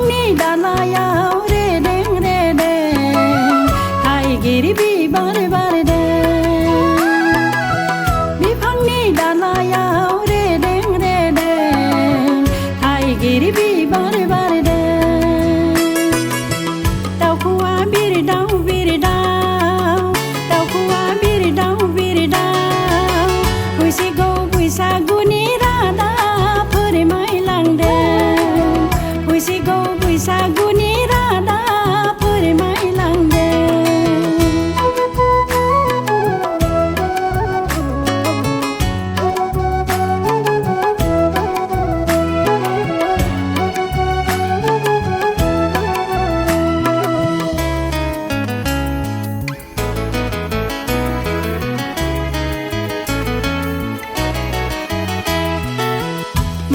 बिफांनि दालायाव रेदें रेदें थाइगिर बिबार बारदों बिफांनि दालायाव रेदें रेदें थाइगिर बिबार बारदों दाउखौआ बिरदाव बिरदाव दाउखौआ बिरदाव बिरदाव फैसिगौ बैसागुनि रादाब फोरमायलांदों फैसिगौ बैसागुनि रादाब फोरमायलांदों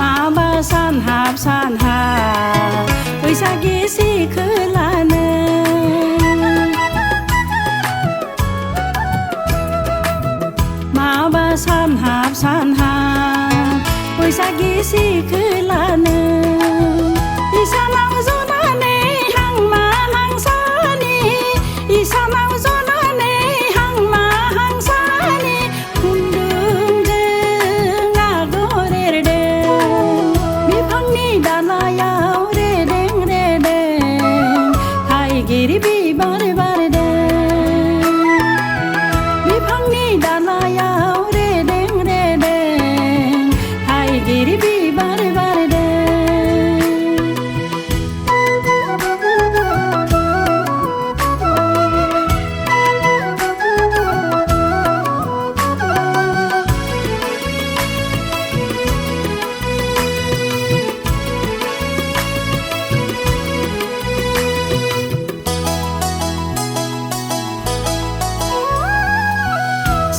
माबा सानहाब सानहाब बैसागि सिखोलानो माबा सानहाब सानहाब बैसागि सिखोलानो इसानाव जनानै हांमा हांसानि इसानाव जनानै हांमा हांसानि खुन्दुंजों आगर एरदों बिफांनि दालायाव रेदें रेदें थाइगिर बिबार बारदों बिफांनि दालायाव रेदें रेदें थाइगिर बिबार बारदों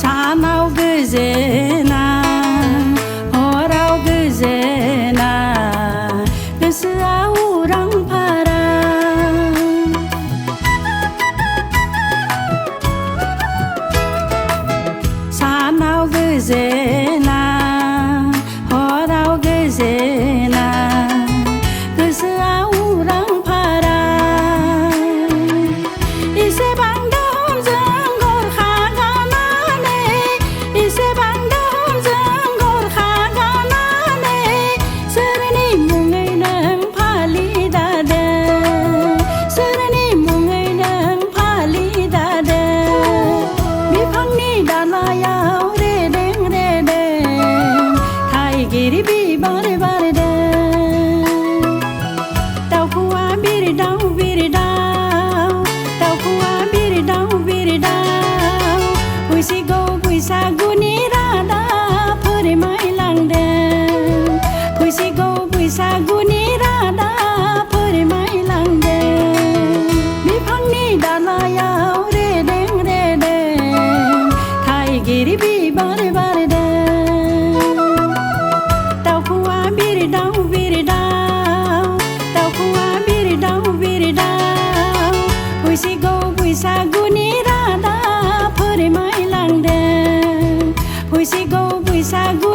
सानाव गोजोना हराव गोजोना गोसोआ उरां फारा सानाव गोजोना हराव गोजोना गोसोआ उरां फारा एसेबां दोहोमजों गरखा गानानै एसेबां दोहोमजों गरखा गानानै सोरनि मुङै नों फालि दादों सोरनि मुङै नों फालि दादों बिफांनि दालायाव रेदें रेदें थाइगिर बिबार बारदों दाउखौआ बिरदाव बिरदाव दाउखौआ बिरदाव बिरदाव फैसिगौ बैसागुनि रादाब फोरमायलांदों फैसिगौ बैसागुनि रादाब फोरमायलांदों बिफांनि दालायाव रेदें रेदें थाइगिर बिबार बारदों दाउखौआ बिरदाव बिरदाव दाउखौआ बिरदाव बिरदाव फैसिगौ बैसागुनि रादाब फोरमायलांदों फैसिगौ बैसागु